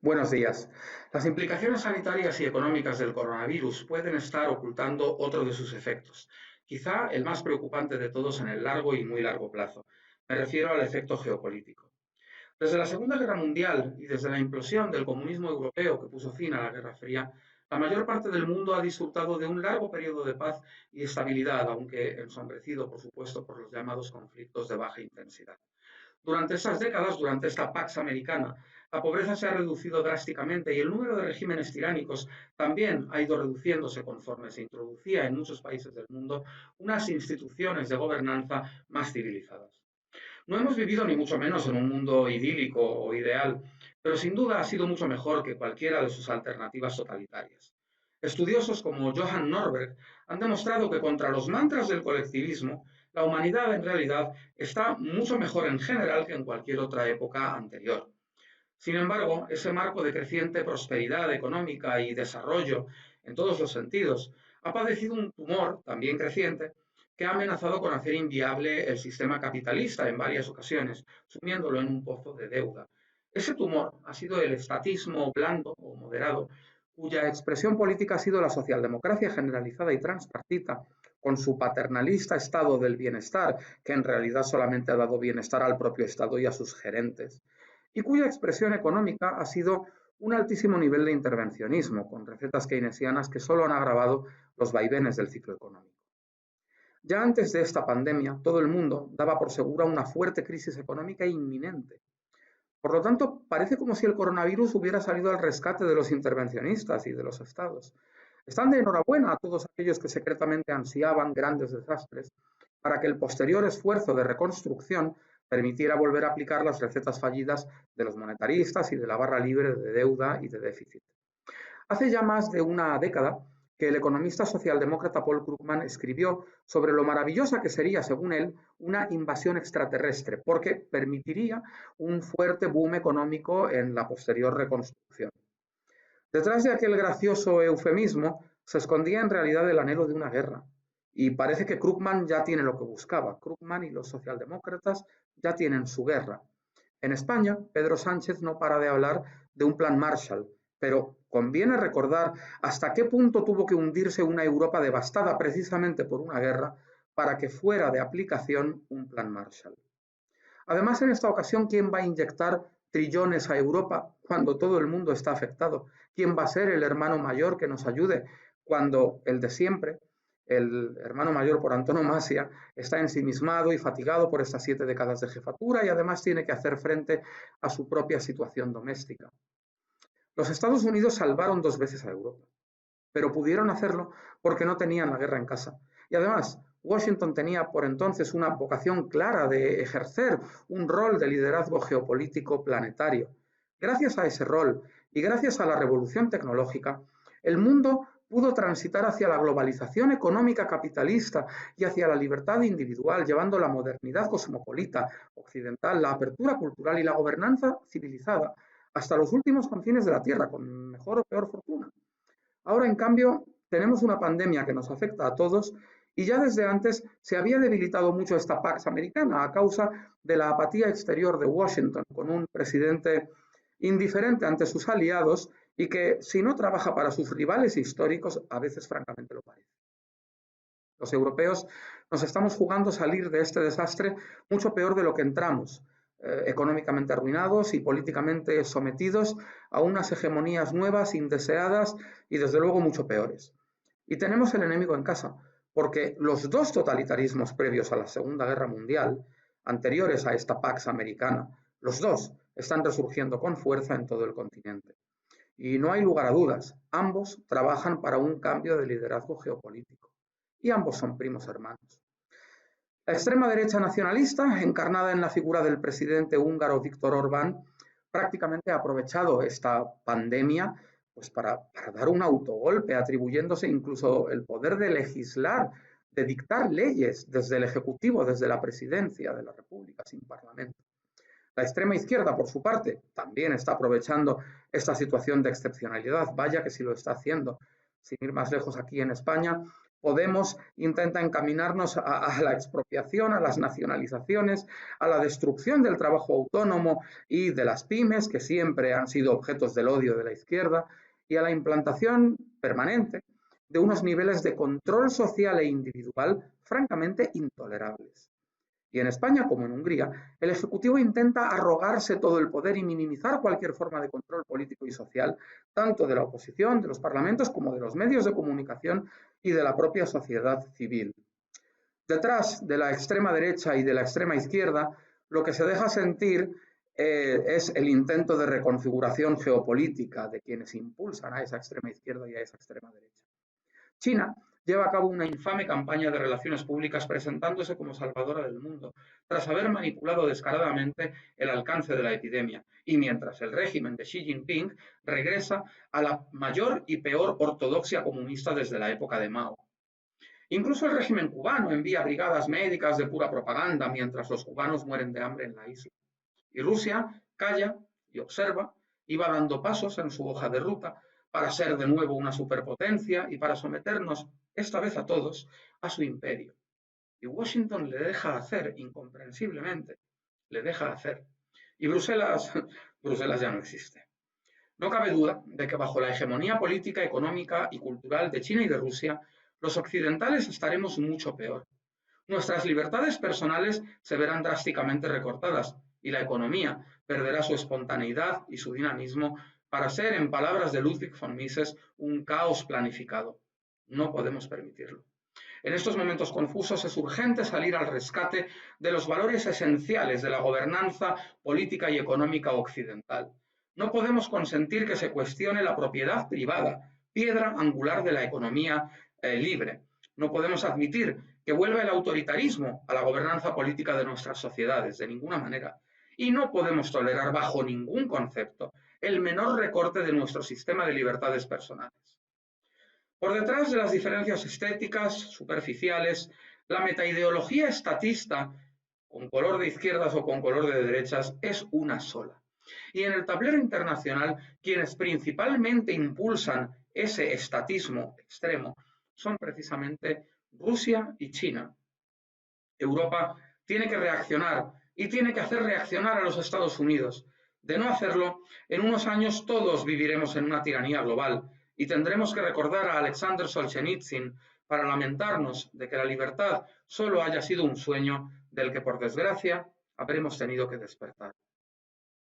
Buenos días. Las implicaciones sanitarias y económicas del coronavirus pueden estar ocultando otro de sus efectos, quizá el más preocupante de todos en el largo y muy largo plazo. Me refiero al efecto geopolítico. Desde la Segunda Guerra Mundial y desde la implosión del comunismo europeo que puso fin a la Guerra Fría, la mayor parte del mundo ha disfrutado de un largo periodo de paz y estabilidad, aunque ensombrecido, por supuesto, por los llamados conflictos de baja intensidad. Durante estas décadas, durante esta Pax Americana, la pobreza se ha reducido drásticamente y el número de regímenes tiránicos también ha ido reduciéndose conforme se introducía en muchos países del mundo unas instituciones de gobernanza más civilizadas. No hemos vivido ni mucho menos en un mundo idílico o ideal, pero sin duda ha sido mucho mejor que cualquiera de sus alternativas totalitarias. Estudiosos como Johann Norberg han demostrado que contra los mantras del colectivismo, la humanidad en realidad está mucho mejor en general que en cualquier otra época anterior. Sin embargo, ese marco de creciente prosperidad económica y desarrollo en todos los sentidos ha padecido un tumor también creciente que ha amenazado con hacer inviable el sistema capitalista en varias ocasiones, sumiéndolo en un pozo de deuda. Ese tumor ha sido el estatismo blando o moderado, cuya expresión política ha sido la socialdemocracia generalizada y transpartita, con su paternalista estado del bienestar, que en realidad solamente ha dado bienestar al propio Estado y a sus gerentes, y cuya expresión económica ha sido un altísimo nivel de intervencionismo, con recetas keynesianas que solo han agravado los vaivenes del ciclo económico. Ya antes de esta pandemia, todo el mundo daba por segura una fuerte crisis económica inminente. Por lo tanto, parece como si el coronavirus hubiera salido al rescate de los intervencionistas y de los estados. Están de enhorabuena a todos aquellos que secretamente ansiaban grandes desastres para que el posterior esfuerzo de reconstrucción permitiera volver a aplicar las recetas fallidas de los monetaristas y de la barra libre de deuda y de déficit. Hace ya más de una década que el economista socialdemócrata Paul Krugman escribió sobre lo maravillosa que sería, según él, una invasión extraterrestre, porque permitiría un fuerte boom económico en la posterior reconstrucción. Detrás de aquel gracioso eufemismo se escondía en realidad el anhelo de una guerra. Y parece que Krugman ya tiene lo que buscaba. Krugman y los socialdemócratas ya tienen su guerra. En España, Pedro Sánchez no para de hablar de un plan Marshall, pero conviene recordar hasta qué punto tuvo que hundirse una Europa devastada precisamente por una guerra para que fuera de aplicación un plan Marshall. Además, en esta ocasión, ¿quién va a inyectar trillones a Europa cuando todo el mundo está afectado? ¿Quién va a ser el hermano mayor que nos ayude cuando el de siempre, el hermano mayor por antonomasia, está ensimismado y fatigado por estas 7 décadas de jefatura y además tiene que hacer frente a su propia situación doméstica? Los Estados Unidos salvaron 2 veces a Europa, pero pudieron hacerlo porque no tenían la guerra en casa. Y además, Washington tenía por entonces una vocación clara de ejercer un rol de liderazgo geopolítico planetario. Gracias a ese rol y gracias a la revolución tecnológica, el mundo pudo transitar hacia la globalización económica capitalista y hacia la libertad individual, llevando la modernidad cosmopolita occidental, la apertura cultural y la gobernanza civilizada hasta los últimos confines de la Tierra, con mejor o peor fortuna. Ahora, en cambio, tenemos una pandemia que nos afecta a todos y ya desde antes se había debilitado mucho esta Pax Americana a causa de la apatía exterior de Washington, con un presidente indiferente ante sus aliados y que, si no trabaja para sus rivales históricos, a veces francamente lo parece. Los europeos nos estamos jugando salir de este desastre mucho peor de lo que entramos, económicamente arruinados y políticamente sometidos a unas hegemonías nuevas, indeseadas y desde luego mucho peores. Y tenemos el enemigo en casa, porque los 2 totalitarismos previos a la Segunda Guerra Mundial, anteriores a esta Pax Americana, los 2 están resurgiendo con fuerza en todo el continente. Y no hay lugar a dudas, ambos trabajan para un cambio de liderazgo geopolítico. Y ambos son primos hermanos. La extrema derecha nacionalista, encarnada en la figura del presidente húngaro Viktor Orbán, prácticamente ha aprovechado esta pandemia pues para dar un autogolpe, atribuyéndose incluso el poder de legislar, de dictar leyes desde el Ejecutivo, desde la presidencia de la República, sin Parlamento. La extrema izquierda, por su parte, también está aprovechando esta situación de excepcionalidad. Vaya que sí lo está haciendo. Sin ir más lejos, aquí en España, Podemos intenta encaminarnos a la expropiación, a las nacionalizaciones, a la destrucción del trabajo autónomo y de las pymes, que siempre han sido objetos del odio de la izquierda, y a la implantación permanente de unos niveles de control social e individual francamente intolerables. Y en España, como en Hungría, el Ejecutivo intenta arrogarse todo el poder y minimizar cualquier forma de control político y social, tanto de la oposición, de los parlamentos, como de los medios de comunicación y de la propia sociedad civil. Detrás de la extrema derecha y de la extrema izquierda, lo que se deja sentir es el intento de reconfiguración geopolítica de quienes impulsan a esa extrema izquierda y a esa extrema derecha. China lleva a cabo una infame campaña de relaciones públicas presentándose como salvadora del mundo, tras haber manipulado descaradamente el alcance de la epidemia, y mientras el régimen de Xi Jinping regresa a la mayor y peor ortodoxia comunista desde la época de Mao. Incluso el régimen cubano envía brigadas médicas de pura propaganda mientras los cubanos mueren de hambre en la isla. Y Rusia calla y observa y va dando pasos en su hoja de ruta para ser de nuevo una superpotencia y para someternos, esta vez a todos, a su imperio. Y Washington le deja hacer, incomprensiblemente, le deja hacer. Y Bruselas, Bruselas ya no existe. No cabe duda de que bajo la hegemonía política, económica y cultural de China y de Rusia, los occidentales estaremos mucho peor. Nuestras libertades personales se verán drásticamente recortadas y la economía perderá su espontaneidad y su dinamismo para ser, en palabras de Ludwig von Mises, un caos planificado. No podemos permitirlo. En estos momentos confusos es urgente salir al rescate de los valores esenciales de la gobernanza política y económica occidental. No podemos consentir que se cuestione la propiedad privada, piedra angular de la economía libre. No podemos admitir que vuelva el autoritarismo a la gobernanza política de nuestras sociedades, de ninguna manera. Y no podemos tolerar bajo ningún concepto el menor recorte de nuestro sistema de libertades personales. Por detrás de las diferencias estéticas, superficiales, la metaideología estatista, con color de izquierdas o con color de derechas, es una sola. Y en el tablero internacional, quienes principalmente impulsan ese estatismo extremo son precisamente Rusia y China. Europa tiene que reaccionar y tiene que hacer reaccionar a los Estados Unidos. De no hacerlo, en unos años todos viviremos en una tiranía global y tendremos que recordar a Alexander Solzhenitsyn para lamentarnos de que la libertad solo haya sido un sueño del que, por desgracia, habremos tenido que despertar.